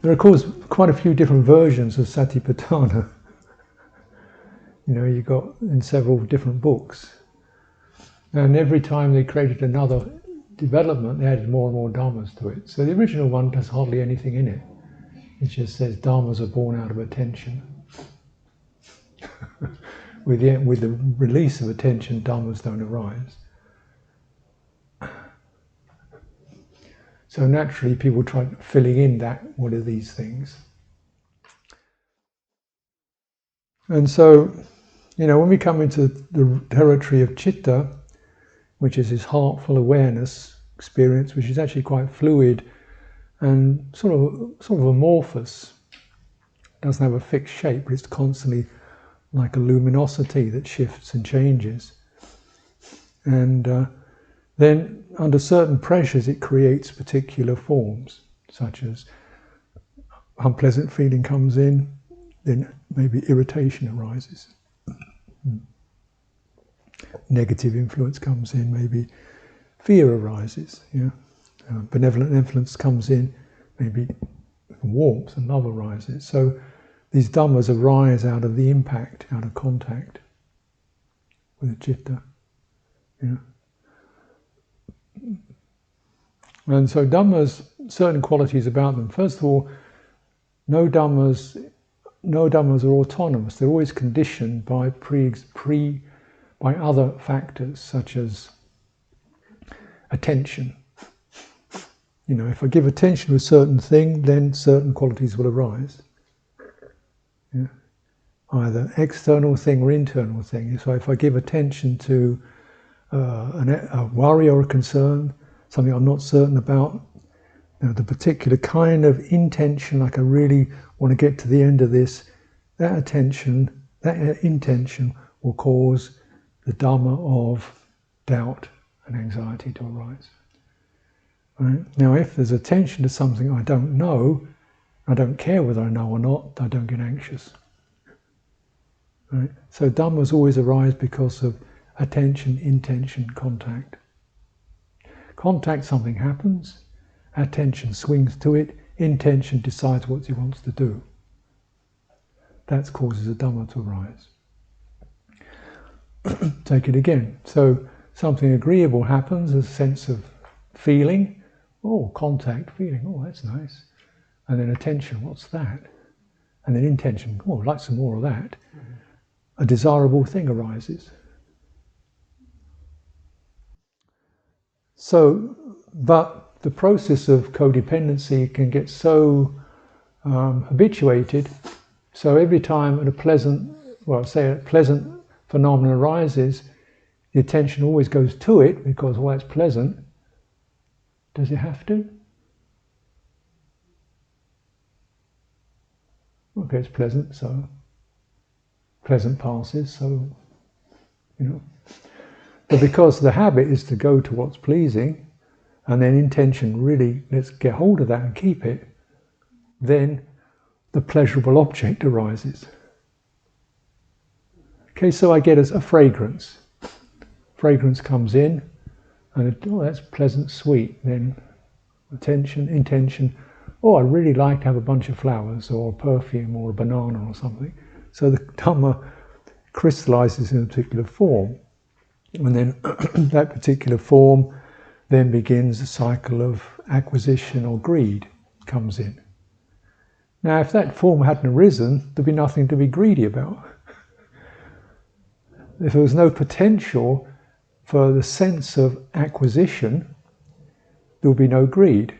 There are, of course, quite a few different versions of Satipaṭṭhāna. You got in several different books. And every time they created another development, they added more and more dharmas to it. So the original one has hardly anything in it. It just says dharmas are born out of attention. With the release of attention, dharmas don't arise. So naturally people try filling in that, what are these things? And so, when we come into the territory of citta, which is this heartful awareness experience, which is actually quite fluid and sort of amorphous, doesn't have a fixed shape, but it's constantly like a luminosity that shifts and changes. And then under certain pressures it creates particular forms, such as unpleasant feeling comes in, then maybe irritation arises. Negative influence comes in, maybe fear arises. Benevolent influence comes in, maybe warmth and love arises. So these dhammas arise out of the impact, out of contact with the citta. And so dhammas, certain qualities about them. First of all, no dhammas are autonomous. They're always conditioned by by other factors, such as attention. If I give attention to a certain thing, then certain qualities will arise. Either external thing or internal thing. So if I give attention to a worry or a concern, something I'm not certain about, the particular kind of intention, like I really want to get to the end of this, that intention will cause the dhamma of doubt and anxiety to arise. Right? Now, if there's attention to something I don't know, I don't care whether I know or not, I don't get anxious. Right? So dhammas always arise because of attention, intention, contact. Contact, something happens, attention swings to it, intention decides what he wants to do. That causes a dhamma to arise. Take it again. So something agreeable happens, a sense of feeling, contact, feeling, that's nice. And then attention, what's that? And then intention, I'd like some more of that. A desirable thing arises. So, but the process of codependency can get so habituated, so every time a pleasant phenomenon arises, the attention always goes to it because, it's pleasant. Does it have to? Okay, it's pleasant, so pleasant passes, so, But because the habit is to go to what's pleasing, and then intention really, let's get hold of that and keep it, then the pleasurable object arises. Okay, so I get a fragrance. Fragrance comes in, and that's pleasant, sweet. Then attention, intention, I really like to have a bunch of flowers, or a perfume, or a banana, or something. So the Dhamma crystallizes in a particular form. And then that particular form then begins a cycle of acquisition or greed comes in. Now, if that form hadn't arisen, there'd be nothing to be greedy about. If there was no potential for the sense of acquisition, there would be no greed.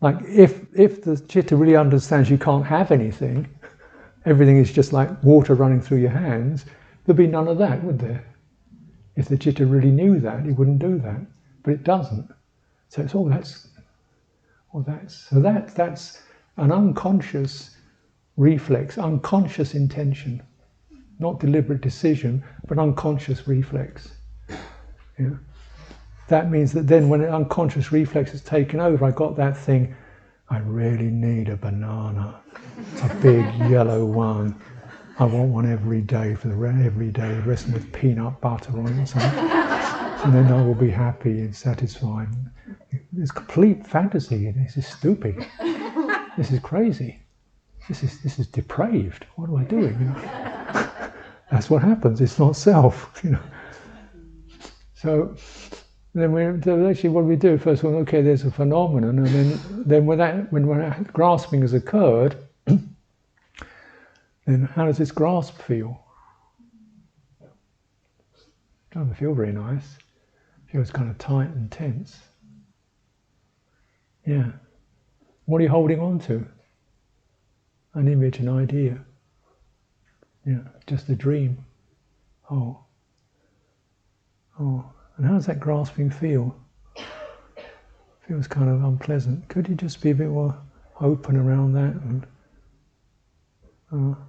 Like if the citta really understands you can't have anything, everything is just like water running through your hands, there'd be none of that, would there? If the citta really knew that, it wouldn't do that. But it doesn't. So it's that's an unconscious reflex, unconscious intention. Not deliberate decision, but unconscious reflex. That means that then when an unconscious reflex is taken over, I got that thing, I really need a banana. It's a big yellow one. I want one every day every day, rest with peanut butter on it, and then I will be happy and satisfied. It's complete fantasy. This is stupid. this is crazy. This is depraved. What am I doing? You know? That's what happens. It's not self. You know. So actually what do we do? First of all, okay, there's a phenomenon, and then when that grasping has occurred, then how does this grasp feel? Doesn't feel very nice. It feels kind of tight and tense. Yeah. What are you holding on to? An image, an idea. Yeah, just a dream. Oh. And how does that grasping feel? Feels kind of unpleasant. Could you just be a bit more open around that? And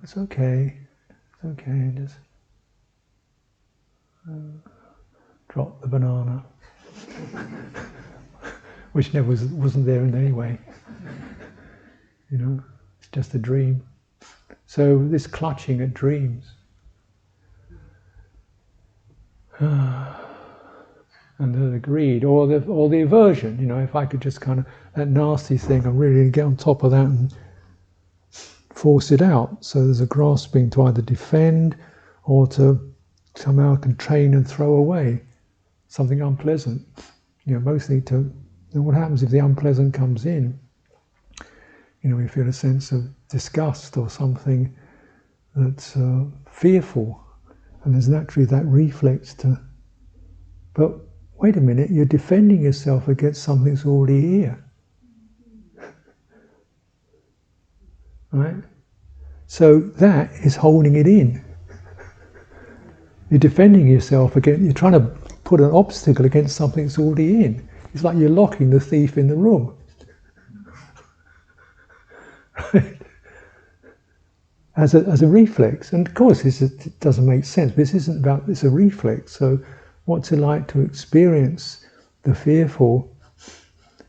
it's okay. It's okay. Just drop the banana, which never wasn't there in any way. You know, it's just a dream. So this clutching at dreams. And the greed or the aversion, you know, if I could just kind of, that nasty thing, I'm really going to get on top of that and force it out. So there's a grasping to either defend or to somehow contain and throw away something unpleasant. You know, mostly to, and what happens if the unpleasant comes in? You know, we feel a sense of disgust or something that's fearful, and there's naturally that reflex to, but wait a minute, you're defending yourself against something that's already here. Right? So that is holding it in. You're defending yourself against, you're trying to put an obstacle against something that's already in. It's like you're locking the thief in the room. Right? As a reflex. And of course it doesn't make sense, but this isn't about, it's a reflex. So what's it like to experience the fearful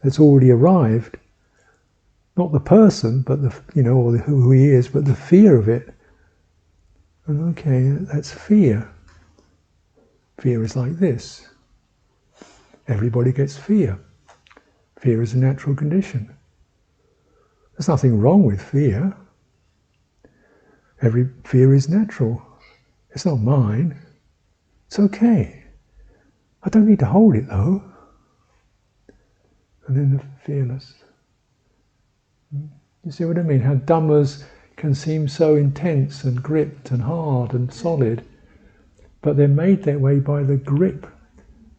that's already arrived? Not the person, but the, you know, or who he is, but the fear of it. And okay, that's fear. Fear is like this. Everybody gets fear. Fear is a natural condition. There's nothing wrong with fear. Every fear is natural. It's not mine. It's okay. I don't need to hold it though. And then the fearless. You see what I mean? How Dhammas can seem so intense and gripped and hard and solid, but they're made that way by the grip,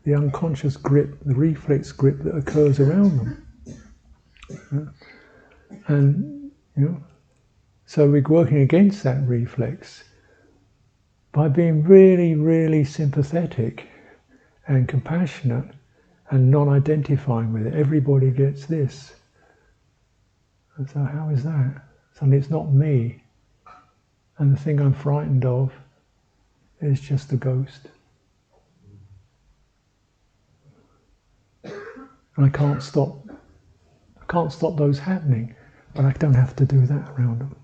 the unconscious grip, the reflex grip that occurs around them. And, you know, so we're working against that reflex by being really, really sympathetic and compassionate and non-identifying with it. Everybody gets this. And so how is that? Suddenly it's not me. And the thing I'm frightened of is just a ghost. And I can't stop those happening, but I don't have to do that around them.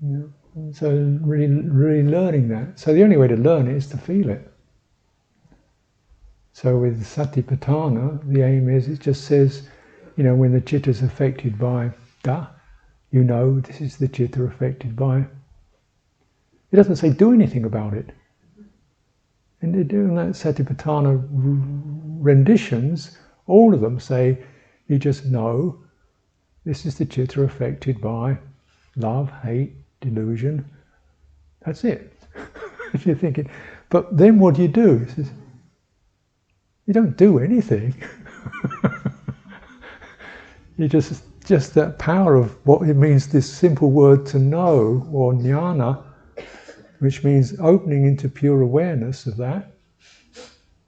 Yeah. So really, really learning that. So the only way to learn it is to feel it. So with Satipaṭṭhāna, the aim is, it just says, you know, when the citta is affected by da, you know this is the citta affected by. It doesn't say do anything about it. And they're doing that Satipaṭṭhāna renditions, all of them say, you just know this is the citta affected by love, hate, delusion. That's it. You're thinking, but then what do? He says, you don't do anything. You just that power of what it means, this simple word to know, or jnana, which means opening into pure awareness of that,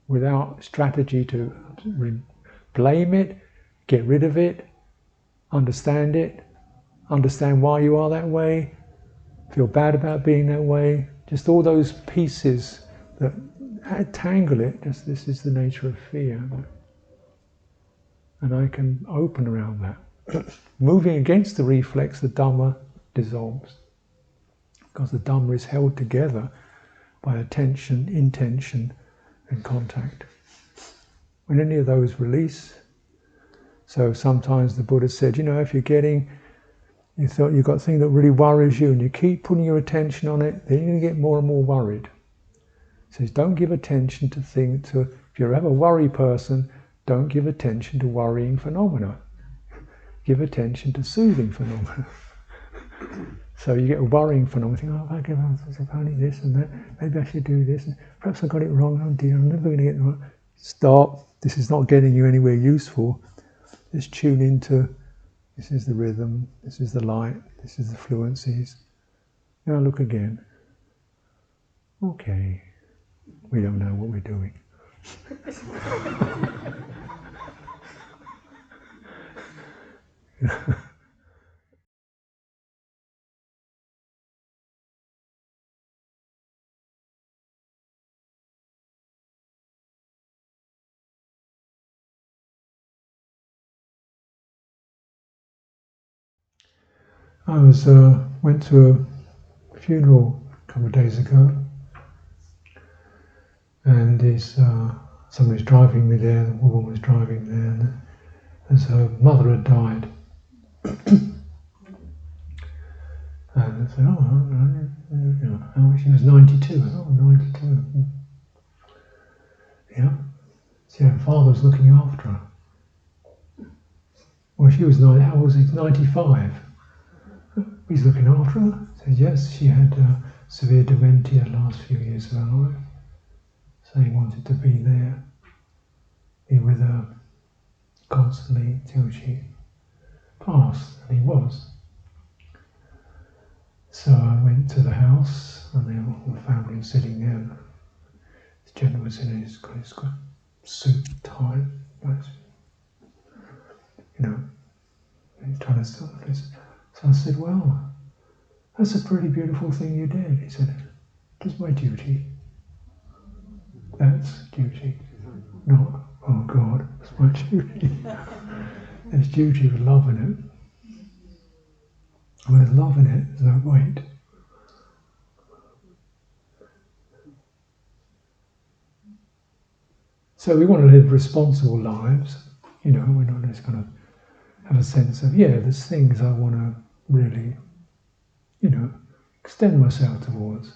without strategy to blame it, get rid of it, understand why you are that way, feel bad about being that way, just all those pieces that tangle it, just this is the nature of fear. And I can open around that. Moving against the reflex, the Dhamma dissolves. Because the Dhamma is held together by attention, intention and contact. When any of those release, So sometimes the Buddha said, if you've got a thing that really worries you and you keep putting your attention on it, then you're going to get more and more worried. He says, don't give attention if you're ever a worry person, don't give attention to worrying phenomena. Give attention to soothing phenomena. So you get a worrying phenomenon, think, if I only this and that, maybe I should do this, and perhaps I got it wrong, oh dear, I'm never going to get it right. Stop, this is not getting you anywhere useful. Just tune into, this is the rhythm, this is the light, this is the fluencies. Now look again. Okay, we don't know what we're doing. I went to a funeral a couple of days ago, and somebody was driving me there, the woman was driving there, and her mother had died. And I said, she was 92. I thought, 92. Yeah. So her father was looking after her. Well, she was 95. He's looking after her. Said yes, she had severe dementia the last few years of her life. So he wanted to be there, be with her constantly till she passed, and he was. So I went to the house, and all the family was sitting there. This gentleman was in his suit, tie, he's trying to stop this. So I said, well, that's a pretty beautiful thing you did. He said, it's my duty. That's duty. Not, oh God, it's my duty. There's duty with love in it. When there's love in it, there's no weight. So we want to live responsible lives. We're not just going to have a sense of, there's things I want to really, extend myself towards.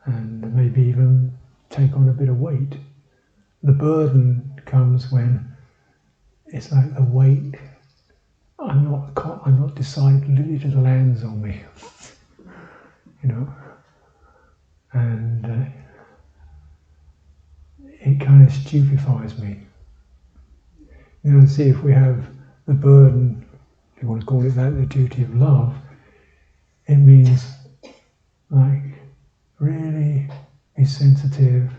And maybe even take on a bit of weight. The burden comes when it's like the weight, I'm not deciding, it just lands on me. And it kind of stupefies me. See if we have the burden, if you want to call it that, the duty of love, it means like really be sensitive,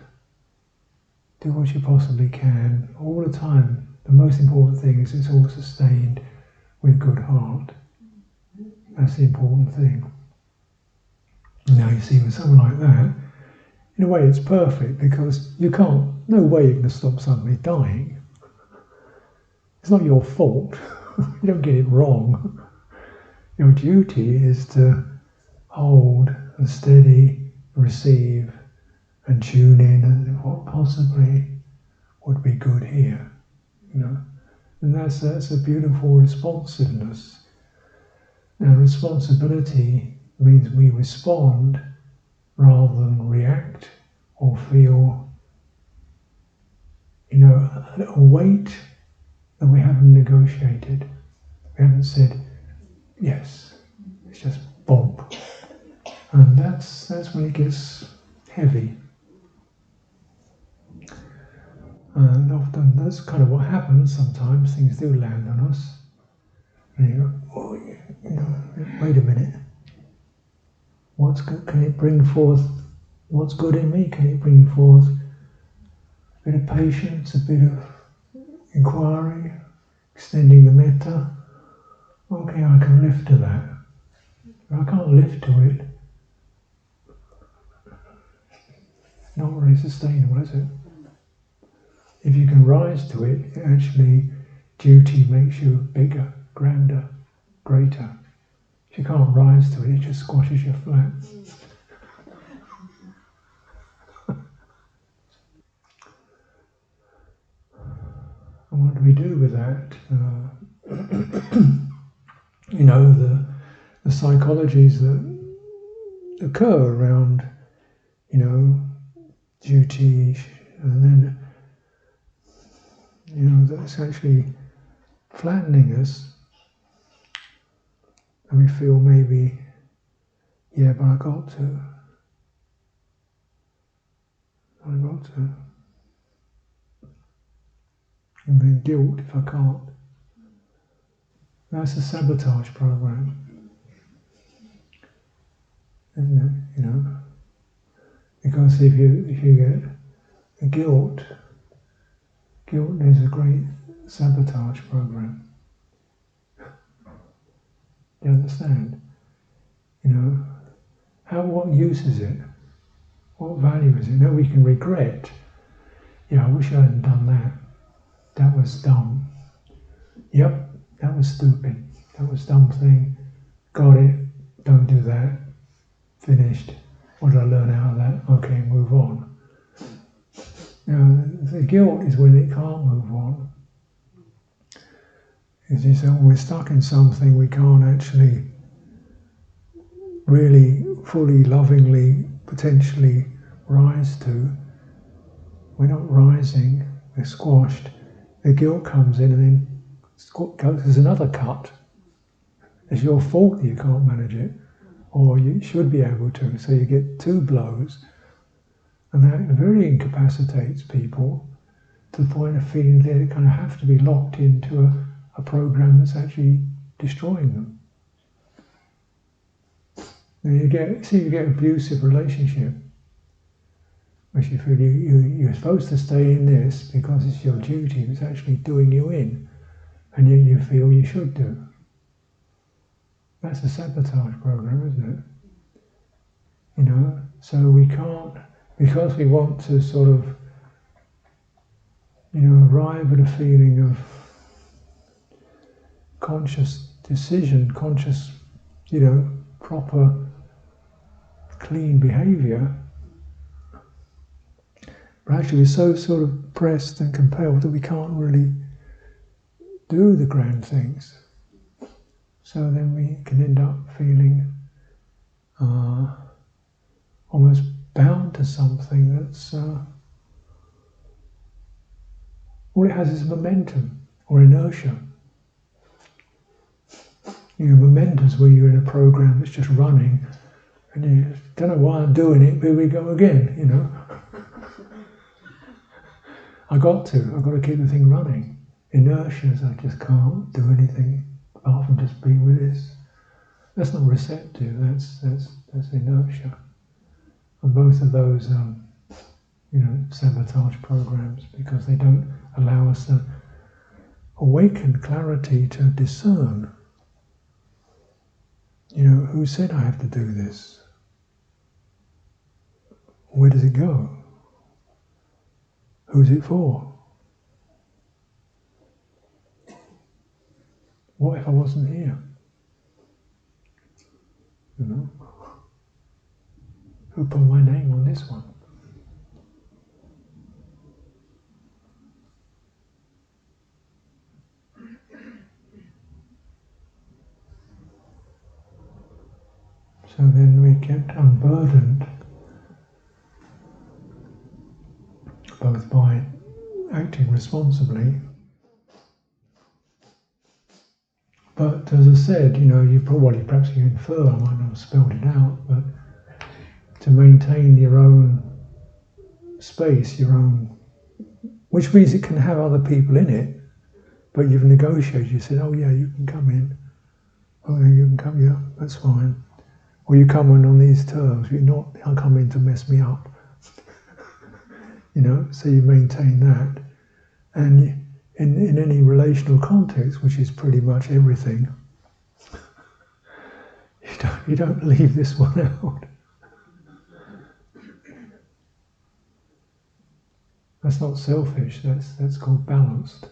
do what you possibly can, all the time. The most important thing is it's all sustained with good heart. That's the important thing. Now you see with someone like that, in a way it's perfect because no way you're going to stop somebody dying. It's not your fault. You don't get it wrong. Your duty is to hold and steady, receive and tune in and what possibly would be good here. And that's a beautiful responsiveness. Now responsibility means we respond rather than react or feel, a weight that we haven't negotiated. We haven't said, yes, it's just bump. And that's when it gets heavy. And often that's kind of what happens sometimes, things do land on us. And you go, wait a minute. What's good? Can it bring forth what's good in me? Can it bring forth a bit of patience, a bit of inquiry, extending the metta? Okay, I can lift to that. If I can't lift to it, not really sustainable, is it? If you can rise to it, actually duty makes you bigger, grander, greater. If you can't rise to it, it just squashes you flat. And what do we do with that? You know, the psychologies that occur around, you know, duty, and then, you know, that's actually flattening us, and we feel maybe, yeah, but I got to. And then guilt if I can't. That's a sabotage program, isn't it? You know, because if you get a guilt is a great sabotage program. Do you understand? You know, what use is it? What value is it? That we can regret. Yeah, I wish I hadn't done that. That was dumb. Yep, that was stupid. That was dumb thing. Got it. Don't do that. Finished. What did I learn out of that? Okay, move on. Now, the guilt is when it can't move on. It's we're stuck in something we can't actually really fully, lovingly, potentially rise to. We're not rising, we're squashed. The guilt comes in and then there's another cut. It's your fault that you can't manage it, or you should be able to, so you get two blows, and that very incapacitates people to the point of feeling they kind of have to be locked into a program that's actually destroying them. And you get abusive relationship, which you feel you're supposed to stay in this because it's your duty, it's actually doing you in, and yet you feel you should do. That's a sabotage program, isn't it? You know, so we can't, because we want to sort of, you know, arrive at a feeling of conscious decision, conscious, you know, proper, clean behaviour. But actually we're so sort of pressed and compelled that we can't really do the grand things. So then we can end up feeling almost bound to something that's all it has is momentum or inertia. You know, momentum is where you're in a program that's just running, and you don't know why I'm doing it, but here we go again. You know, I've got to keep the thing running. Inertia is I just can't do anything apart from just be with this. That's not receptive. That's inertia. And both of those, you know, sabotage programs, because they don't allow us to awaken clarity to discern. You know, who said I have to do this? Where does it go? Who's it for? What if I wasn't here? You know? Who put my name on this one? So then we get unburdened, both by acting responsibly, but as I said, you know, perhaps you infer, I might not have spelled it out, but to maintain your own space, your own, which means it can have other people in it, but you've negotiated, you said, oh yeah, you can come in, oh yeah, you can come, yeah, that's fine. Or you come in on these terms, you're not, I'll come in to mess me up. You know, so you maintain that. And in any relational context, which is pretty much everything, you don't leave this one out. That's not selfish, that's called balanced.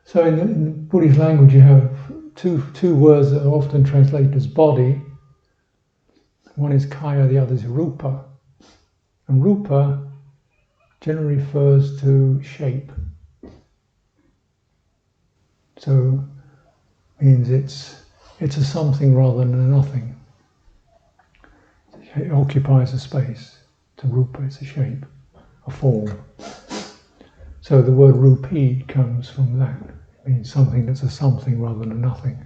So in the Buddhist language you have two words that are often translated as body. One is kaya, the other is rupa. And rupa generally refers to shape. So means it's a something rather than a nothing. It occupies a space. It's a rupa, it's a shape, a form. So the word rupee comes from that. It means something that's a something rather than a nothing.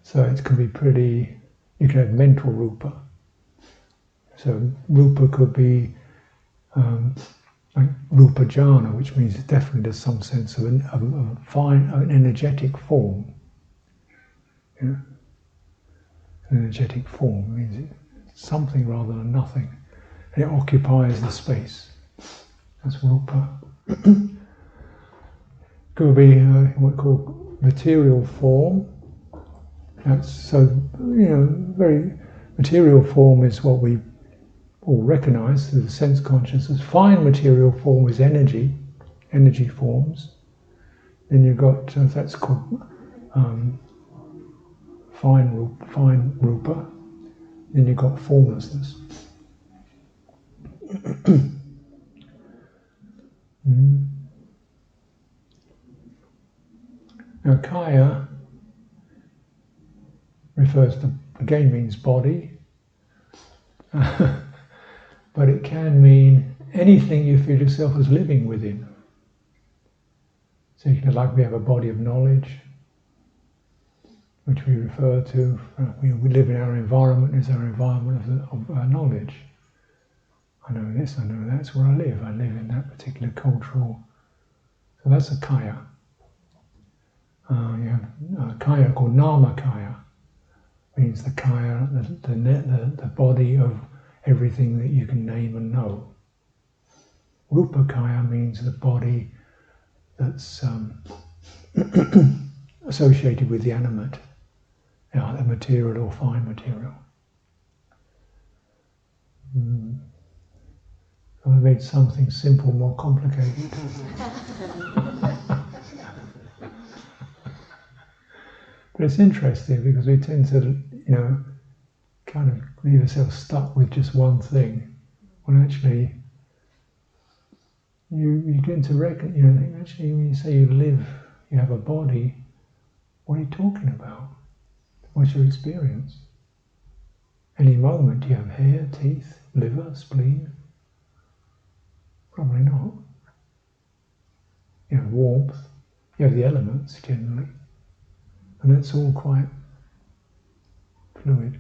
So it can be pretty, you can have mental rupa. So rupa could be like rupa jhana, which means it definitely there's some sense of an energetic form. Yeah? An energetic form means it's something rather than nothing. And it occupies the space. That's rupa. Could be what we call material form. That's so, very material form is what we all recognise through the sense consciousness. Fine material form is energy forms. Then you've got, that's called fine rupa. Then you've got formlessness. Now kaya refers to, again means body, but it can mean anything you feel yourself as living within. So you can, like we have a body of knowledge, which we refer to, we live in our environment is our environment of our knowledge. I know this, I know that's where I live in that particular cultural, so that's a kaya. You have a kaya called nama kaya, means the kaya, the body of everything that you can name and know. Rupa kaya means the body that's associated with the animate, either material or fine material. I made something simple more complicated. But it's interesting because we tend to, kind of leave ourselves stuck with just one thing, when actually you begin to reckon, actually when you say you live, you have a body, what are you talking about? What's your experience? Any moment you have hair, teeth, liver, spleen? Probably not. You have warmth, you have the elements generally, and that's all quite fluid.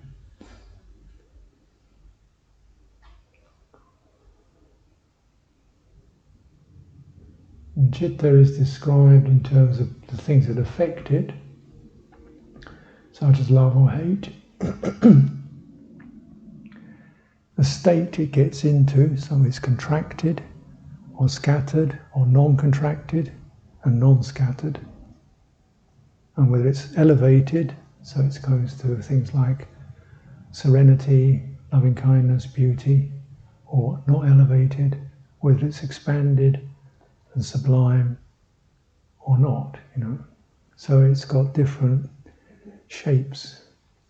And citta is described in terms of the things that affect it, such as love or hate. The state it gets into, so it's contracted, or scattered, or non-contracted, and non-scattered. And whether it's elevated, so it goes to things like serenity, loving kindness, beauty, or not elevated, whether it's expanded and sublime or not, So it's got different shapes,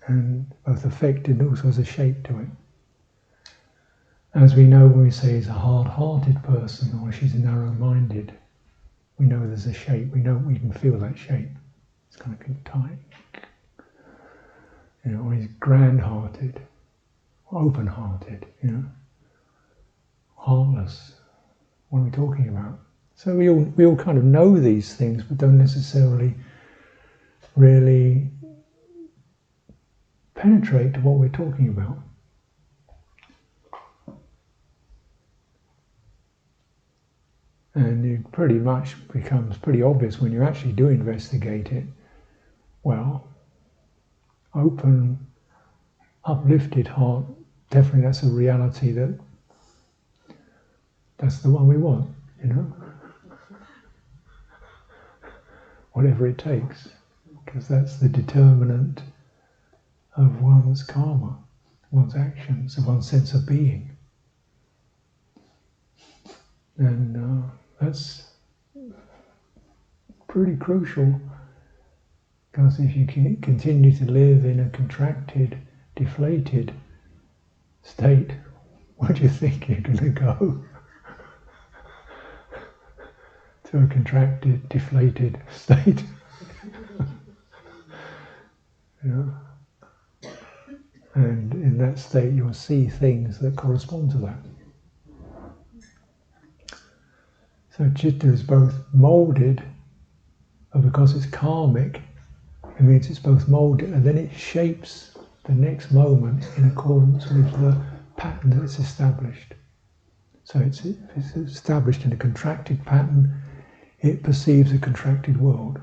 and both affected and also has a shape to it. As we know when we say he's a hard-hearted person or she's narrow-minded, we know there's a shape, we can feel that shape. It's kind of tight. Or he's grand-hearted, or open-hearted, heartless. What are we talking about? So we all kind of know these things, but don't necessarily really penetrate to what we're talking about. And it pretty much becomes pretty obvious when you actually do investigate it. Well, open, uplifted heart, definitely that's a reality that's the one we want, Whatever it takes, because that's the determinant of one's karma, one's actions, of one's sense of being. And that's pretty crucial, because if you continue to live in a contracted, deflated state, where do you think you're going to go? To a contracted, deflated state. Yeah. And in that state you'll see things that correspond to that. So citta is both moulded, but because it's karmic, it means it's both moulded and then it shapes the next moment in accordance with the pattern that it's established. So if it's established in a contracted pattern, it perceives a contracted world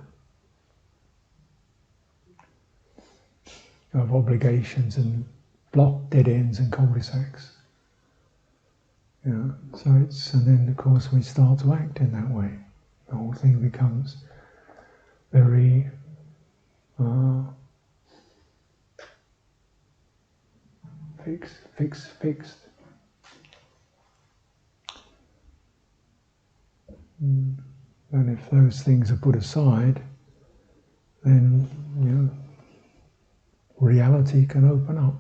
of obligations and blocked dead ends and cul-de-sacs. Yeah. And then of course we start to act in that way. The whole thing becomes very fixed. And if those things are put aside, then reality can open up.